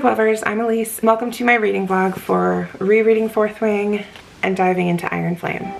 book lovers, I'm Elise. Welcome to my reading vlog for rereading Fourth Wing and diving into Iron Flame.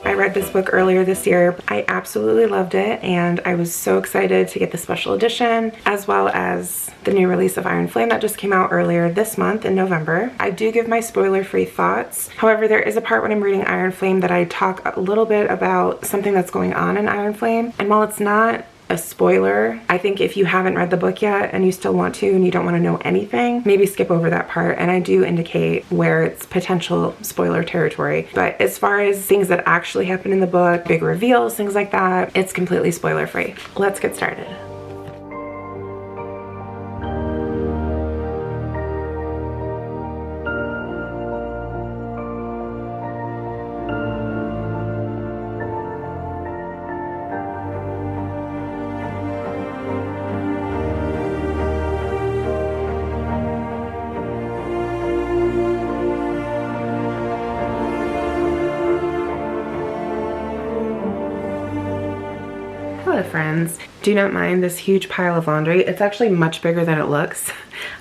I read this book earlier this year. I absolutely loved it, and I was so excited to get the special edition as well as the new release of Iron Flame that just came out earlier this month in November. I do give my spoiler-free thoughts. However, there is a part when I'm reading Iron Flame that I talk a little bit about something that's going on in Iron Flame, and while it's not a spoiler, I think if you haven't read the book yet and you still want to and you don't want to know anything, maybe skip over that part, and I do indicate where it's potential spoiler territory. But as far as things that actually happen in the book, big reveals, things like that, it's completely spoiler free. Let's get started. Hello friends, do not mind this huge pile of laundry. It's actually much bigger than it looks.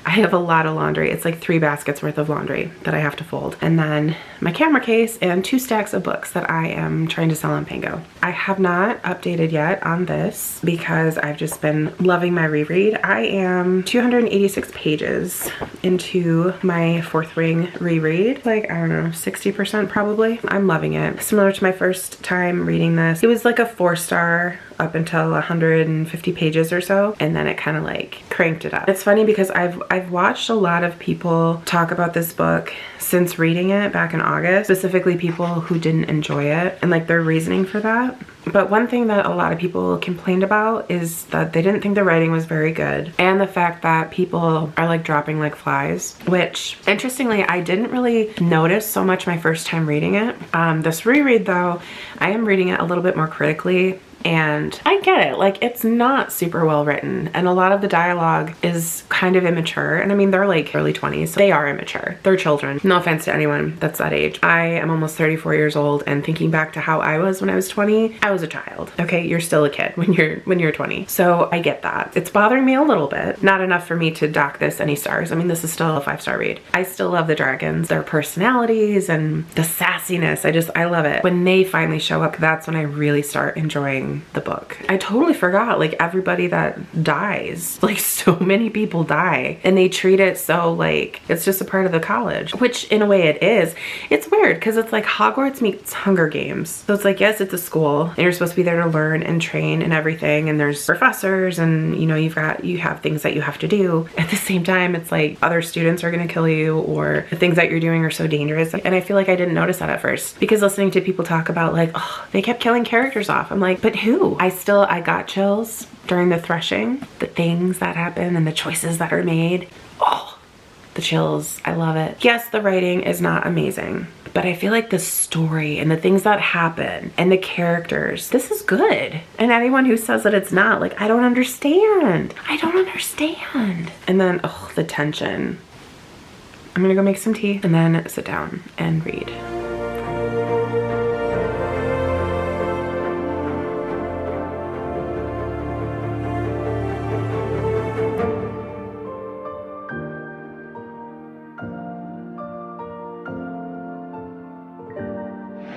I have a lot of laundry. It's like 3 baskets worth of laundry that I have to fold. And then my camera case and 2 stacks of books that I am trying to sell on Pango. I have not updated yet on this because I've just been loving my reread. I am 286 pages into my Fourth Wing reread. Like, I don't know, 60% probably. I'm loving it. Similar to my first time reading this. It was like a 4-star up until 150 pages or so, and then it kind of like cranked it up. It's funny because I've watched a lot of people talk about this book since reading it back in August, specifically people who didn't enjoy it and like their reasoning for that. But one thing that a lot of people complained about is that they didn't think the writing was very good, and the fact that people are like dropping like flies, which interestingly I didn't really notice so much my first time reading it. This reread though, I am reading it a little bit more critically. And I get it, like it's not super well written, and a lot of the dialogue is kind of immature. And I mean, they're like early 20s, so they are immature. They're children. No offense to anyone that's that age. I am almost 34 years old, and thinking back to how I was when I was 20, I was a child. Okay, you're still a kid when you're 20. So I get that. It's bothering me a little bit. Not enough for me to dock this any stars. I mean, this is still a 5-star read. I still love the dragons, their personalities and the sassiness. I love it. When they finally show up, that's when I really start enjoying the book. I totally forgot like everybody that dies, like so many people die, and they treat it so like it's just a part of the college, which in a way it is. It's weird because it's like Hogwarts meets Hunger Games. So it's like, yes, it's a school and you're supposed to be there to learn and train and everything, and there's professors and you know you have things that you have to do. At the same time, it's like other students are gonna kill you, or the things that you're doing are so dangerous. And I feel like I didn't notice that at first, because listening to people talk about like, oh, they kept killing characters off. I'm like, but who? I got chills during the threshing, the things that happen and the choices that are made. Oh, the chills. I love it. Yes, the writing is not amazing, but I feel like the story and the things that happen and the characters, this is good. And anyone who says that it's not, like, I don't understand. I don't understand. And then, oh, the tension. I'm gonna go make some tea and then sit down and read.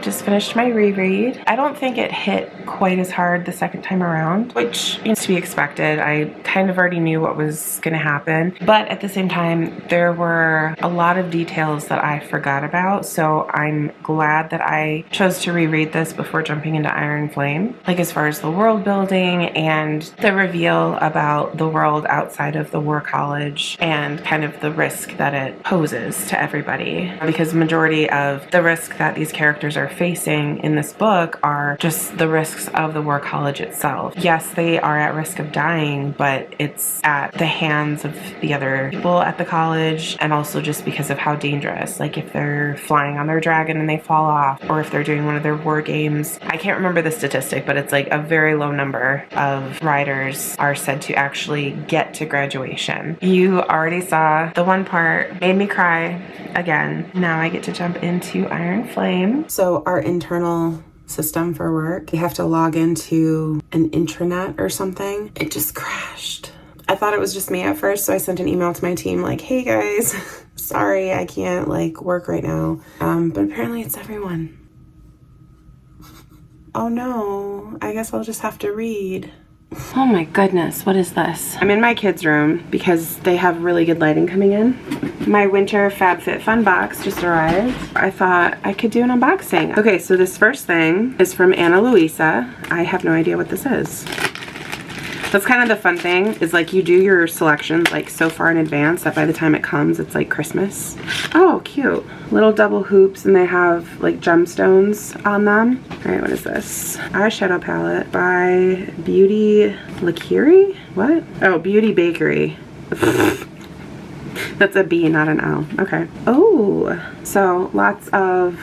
Just finished my reread. I don't think it hit quite as hard the second time around, which is to be expected. I kind of already knew what was gonna happen, but at the same time, there were a lot of details that I forgot about, so I'm glad that I chose to reread this before jumping into Iron Flame. Like as far as the world building and the reveal about the world outside of the War College and kind of the risk that it poses to everybody, because the majority of the risk that these characters are facing in this book are just the risks of the War College itself. Yes, they are at risk of dying, but it's at the hands of the other people at the college, and also just because of how dangerous. Like if they're flying on their dragon and they fall off, or if they're doing one of their war games. I can't remember the statistic, but it's like a very low number of riders are said to actually get to graduation. You already saw the one part made me cry again. Now I get to jump into Iron Flame. So our internal system for work. You have to log into an intranet or something. It just crashed. I thought it was just me at first, so I sent an email to my team like, hey guys, sorry, I can't like work right now. But apparently it's everyone. Oh no, I guess I'll just have to read. Oh my goodness, what is this? I'm in my kids' room because they have really good lighting coming in. My winter FabFitFun box just arrived. I thought I could do an unboxing. Okay, so this first thing is from Ana Luisa. I have no idea what this is. That's kind of the fun thing, is like you do your selections like so far in advance that by the time it comes, it's like Christmas. Oh, cute. Little double hoops, and they have like gemstones on them. All right, what is this? Eyeshadow palette by Beauty Lakiri? What? Oh, Beauty Bakery. That's a B, not an L. Okay. Oh, so lots of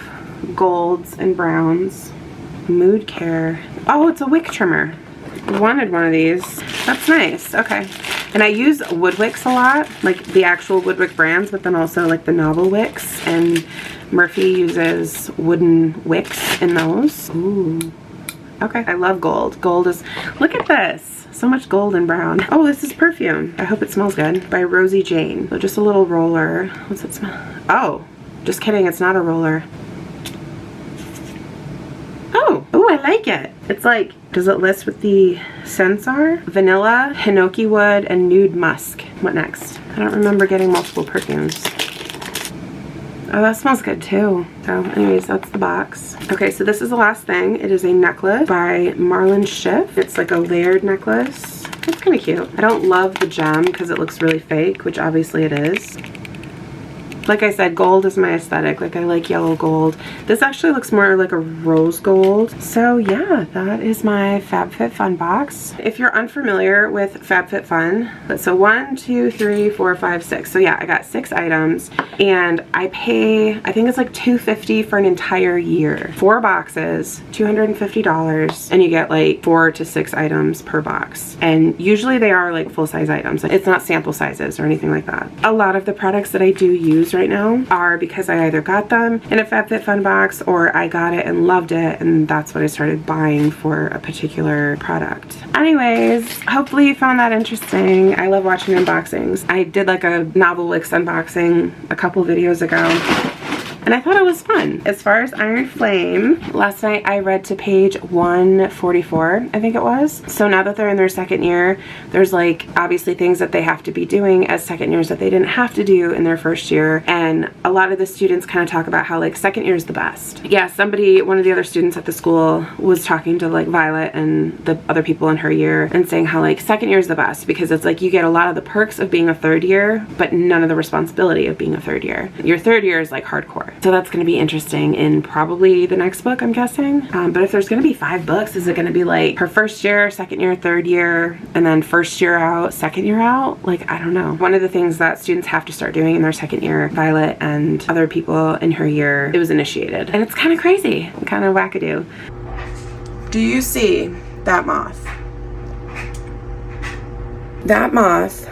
golds and browns. Mood care. Oh, it's a wick trimmer. Wanted one of these. That's nice. Okay. And I use wood wicks a lot, like the actual wood wick brands, but then also like the novel wicks, and Murphy uses wooden wicks in those. Ooh. Okay. I love gold. Gold is, look at this. So much gold and brown. Oh, this is perfume. I hope it smells good. By Rosie Jane. So just a little roller. What's it smell? Oh, just kidding. It's not a roller. Oh, I like it. It's like, does it list what the scents are? Vanilla, hinoki wood, and nude musk. What next? I don't remember getting multiple perfumes. Oh, that smells good too. So anyways, that's the box. Okay, so this is the last thing. It is a necklace by Marlon Schiff. It's like a layered necklace. It's kind of cute. I don't love the gem because it looks really fake, which obviously it is. Like I said, gold is my aesthetic. Like I like yellow gold. This actually looks more like a rose gold. So yeah, that is my FabFitFun box. If you're unfamiliar with FabFitFun, so 1, 2, 3, 4, 5, 6. So yeah, I got 6 items and I pay, I think it's like $250 for an entire year. 4 boxes, $250, and you get like 4 to 6 items per box. And usually they are like full-size items. It's not sample sizes or anything like that. A lot of the products that I do use right now are because I either got them in a FabFitFun box or I got it and loved it, and that's what I started buying for a particular product. Anyways, hopefully you found that interesting. I love watching unboxings. I did like a Novel Wicks unboxing a couple videos ago, and I thought it was fun. As far as Iron Flame, last night I read to page 144, I think it was. So now that they're in their second year, there's like obviously things that they have to be doing as second years that they didn't have to do in their first year. And a lot of the students kind of talk about how like second year is the best. Yeah, one of the other students at the school was talking to like Violet and the other people in her year and saying how like second year is the best because it's like you get a lot of the perks of being a third year, but none of the responsibility of being a third year. Your third year is like hardcore. So that's going to be interesting in probably the next book, I'm guessing. But if there's going to be 5 books, is it going to be like her first year, second year, third year, and then first year out, second year out? Like, I don't know. One of the things that students have to start doing in their second year, Violet and other people in her year, it was initiated. And it's kind of crazy, kind of wackadoo. Do you see that moth? That moth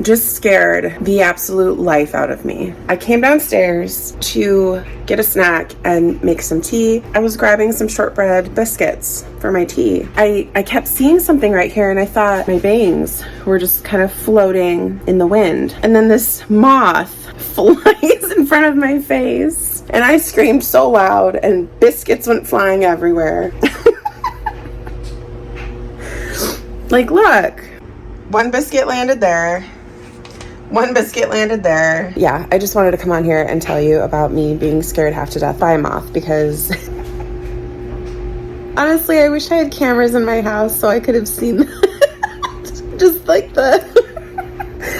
just scared the absolute life out of me. I came downstairs to get a snack and make some tea. I was grabbing some shortbread biscuits for my tea. I kept seeing something right here and I thought my bangs were just kind of floating in the wind. And then this moth flies in front of my face and I screamed so loud and biscuits went flying everywhere. Like, look, one biscuit landed there. One biscuit landed there. Yeah, I just wanted to come on here and tell you about me being scared half to death by a moth because honestly, I wish I had cameras in my house so I could have seen that. Just like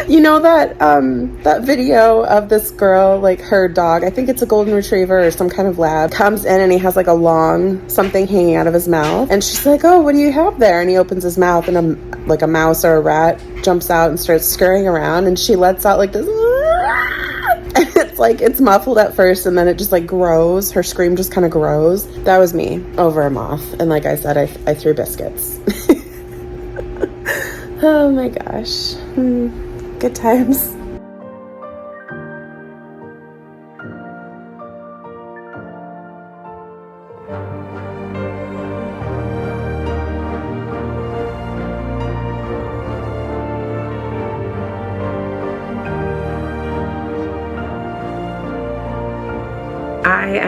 you know that video of this girl, like her dog, I think it's a golden retriever or some kind of lab, comes in and he has like a long something hanging out of his mouth and she's like, oh, what do you have there? And he opens his mouth and a mouse or a rat jumps out and starts scurrying around and she lets out like this and it's like it's muffled at first and then it just like grows. Her scream just kind of grows. That was me over a moth. And like I said, I threw biscuits. Oh my gosh. Good times.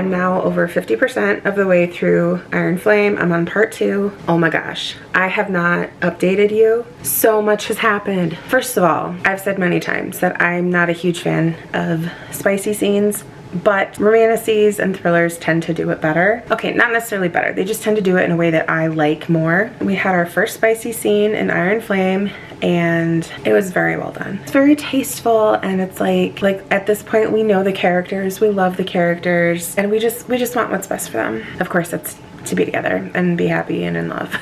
am now over 50% of the way through Iron Flame. I'm on part 2. Oh my gosh, I have not updated you. So much has happened. First of all, I've said many times that I'm not a huge fan of spicy scenes, but romantices and thrillers tend to do it better. Okay, not necessarily better. They just tend to do it in a way that I like more. We had our first spicy scene in Iron Flame, and it was very well done. It's very tasteful, and it's like at this point we know the characters, we love the characters, and we just want what's best for them. Of course, that's to be together and be happy and in love.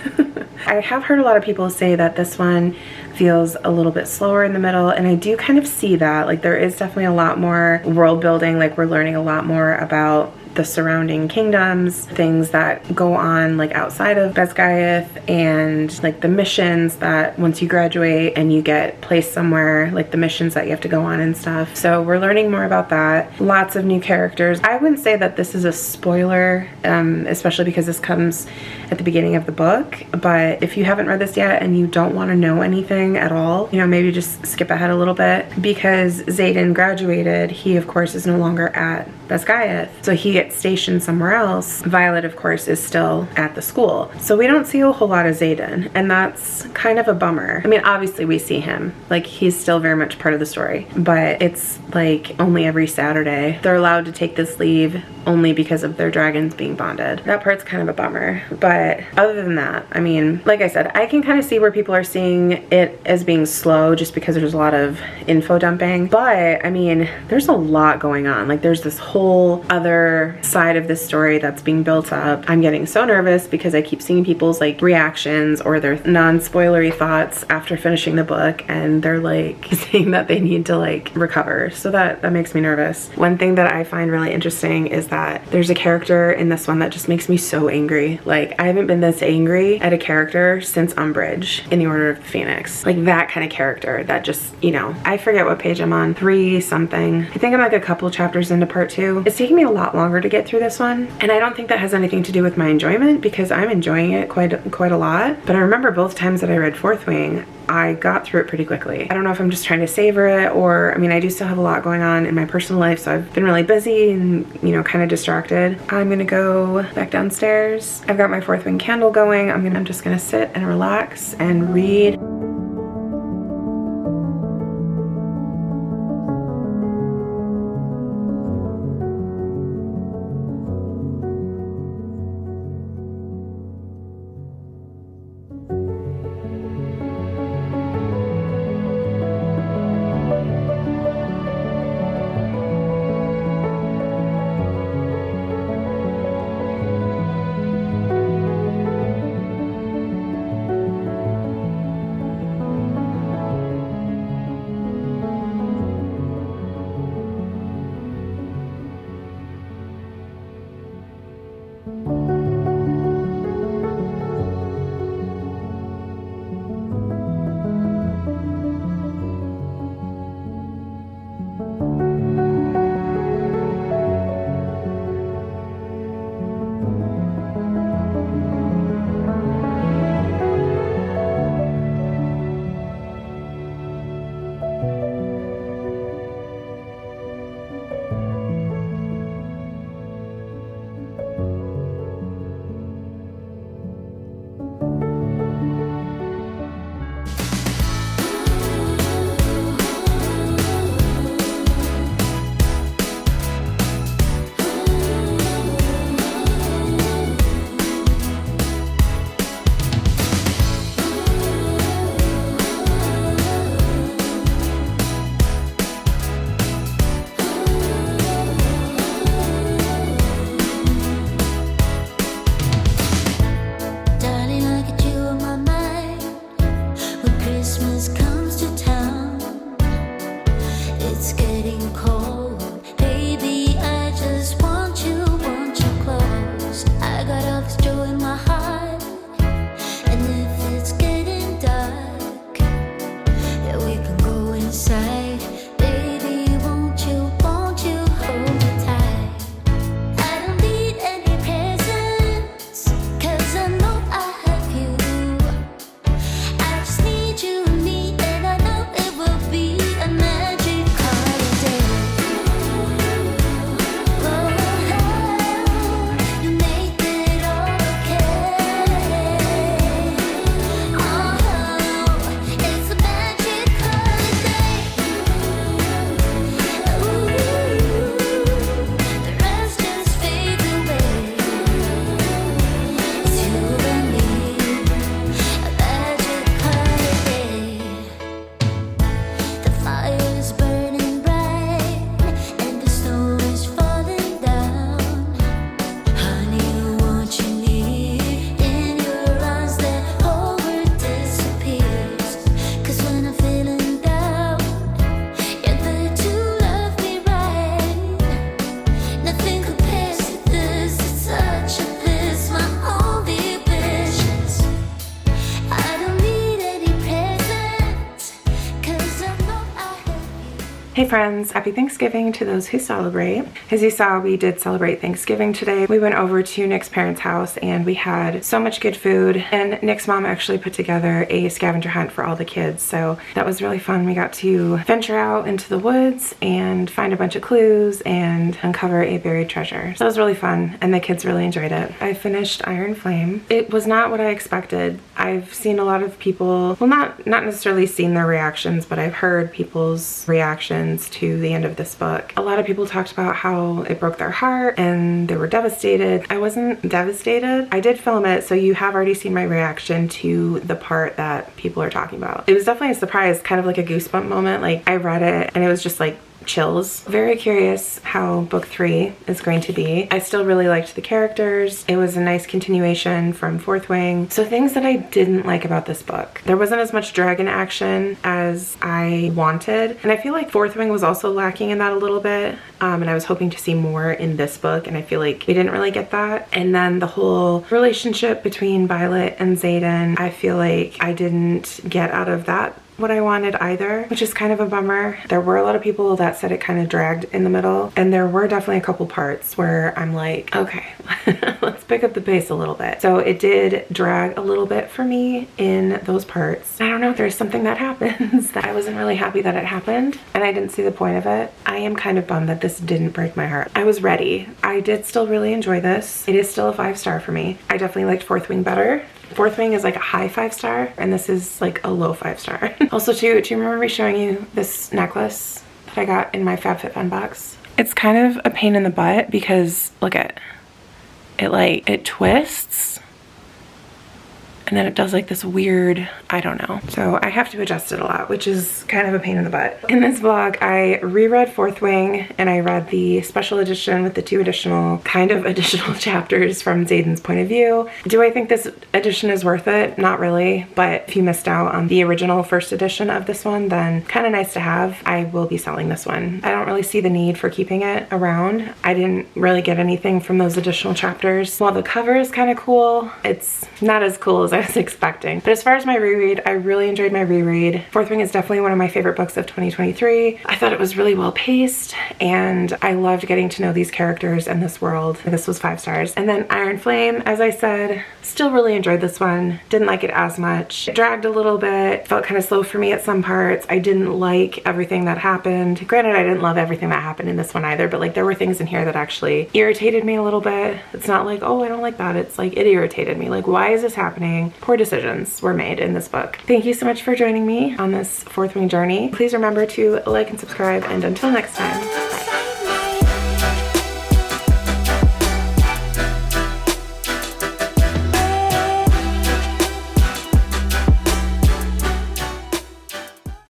I have heard a lot of people say that this one feels a little bit slower in the middle, and I do kind of see that. Like, there is definitely a lot more world building, like we're learning a lot more about the surrounding kingdoms, things that go on like outside of Basgiath, and like the missions that once you graduate and you get placed somewhere, like the missions that you have to go on and stuff. So we're learning more about that. Lots of new characters. I wouldn't say that this is a spoiler, especially because this comes at the beginning of the book, but if you haven't read this yet and you don't want to know anything at all, you know, maybe just skip ahead a little bit, because Xaden graduated. He of course is no longer at Basgiath, so he gets stationed somewhere else. Violet of course is still at the school, so we don't see a whole lot of Xaden, and that's kind of a bummer. I mean, obviously we see him, like he's still very much part of the story, but it's like only every Saturday. They're allowed to take this leave only because of their dragons being bonded. That part's kind of a bummer, but other than that, I mean, like I said, I can kind of see where people are seeing it as being slow just because there's a lot of info dumping, but I mean, there's a lot going on. Like, there's this whole other side of this story that's being built up. I'm getting so nervous because I keep seeing people's like reactions or their non-spoilery thoughts after finishing the book, and they're like saying that they need to like recover, so that makes me nervous. One thing that I find really interesting is that there's a character in this one that just makes me so angry. Like, I haven't been this angry at a character since Umbridge in the Order of the Phoenix. Like, that kind of character that just, you know, I forget what page I'm on, 3 something. I think I'm like a couple chapters into part 2. It's taking me a lot longer to get through this one, and I don't think that has anything to do with my enjoyment, because I'm enjoying it quite a lot. But I remember both times that I read Fourth Wing, I got through it pretty quickly. I don't know if I'm just trying to savor it, or I mean, I do still have a lot going on in my personal life, so I've been really busy and, you know, kind of distracted. I'm gonna go back downstairs. I've got my Fourth Wing candle going. I'm just gonna sit and relax and read. Hey friends, happy Thanksgiving to those who celebrate. As you saw, we did celebrate Thanksgiving today. We went over to Nick's parents' house and we had so much good food, and Nick's mom actually put together a scavenger hunt for all the kids, so that was really fun. We got to venture out into the woods and find a bunch of clues and uncover a buried treasure. So that was really fun and the kids really enjoyed it. I finished Iron Flame. It was not what I expected. I've seen a lot of people, well, not necessarily seen their reactions, but I've heard people's reactions to the end of this book. A lot of people talked about how it broke their heart and they were devastated. I wasn't devastated. I did film it, so you have already seen my reaction to the part that people are talking about. It was definitely a surprise, kind of like a goosebump moment. Like, I read it and it was just like chills. Very curious how book 3 is going to be. I still really liked the characters. It was a nice continuation from Fourth Wing. So things that I didn't like about this book. There wasn't as much dragon action as I wanted, and I feel like Fourth Wing was also lacking in that a little bit, and I was hoping to see more in this book, and I feel like we didn't really get that. And then the whole relationship between Violet and Xaden, I feel like I didn't get out of that what I wanted either, which is kind of a bummer. There were a lot of people that said it kind of dragged in the middle, and there were definitely a couple parts where I'm like, okay, let's pick up the pace a little bit. So it did drag a little bit for me in those parts. I don't know, there's something that happens that I wasn't really happy that it happened, and I didn't see the point of it. I am kind of bummed that this didn't break my heart. I was ready. I did still really enjoy this. It is still a 5-star for me. I definitely liked Fourth Wing better. Fourth Wing is like a high 5-star, and this is like a low 5-star. Also, do you remember me showing you this necklace that I got in my FabFitFun box? It's kind of a pain in the butt because look at it, like it twists and then it does like this weird, I don't know. So I have to adjust it a lot, which is kind of a pain in the butt. In this vlog, I reread Fourth Wing and I read the special edition with the 2 additional chapters from Xaden's point of view. Do I think this edition is worth it? Not really, but if you missed out on the original first edition of this one, then kind of nice to have. I will be selling this one. I don't really see the need for keeping it around. I didn't really get anything from those additional chapters. While the cover is kind of cool, it's not as cool as I was expecting. But as far as my reread, I really enjoyed my reread. Fourth Wing is definitely one of my favorite books of 2023. I thought it was really well paced and I loved getting to know these characters and this world. This was 5 stars. And then Iron Flame, as I said, still really enjoyed this one. Didn't like it as much. It dragged a little bit, felt kind of slow for me at some parts. I didn't like everything that happened. Granted, I didn't love everything that happened in this one either, but like there were things in here that actually irritated me a little bit. It's not like, oh, I don't like that. It's like it irritated me. Like, why is this happening? Poor decisions were made in this book. Thank you so much for joining me on this Fourth Wing journey. Please remember to like and subscribe, and until next time.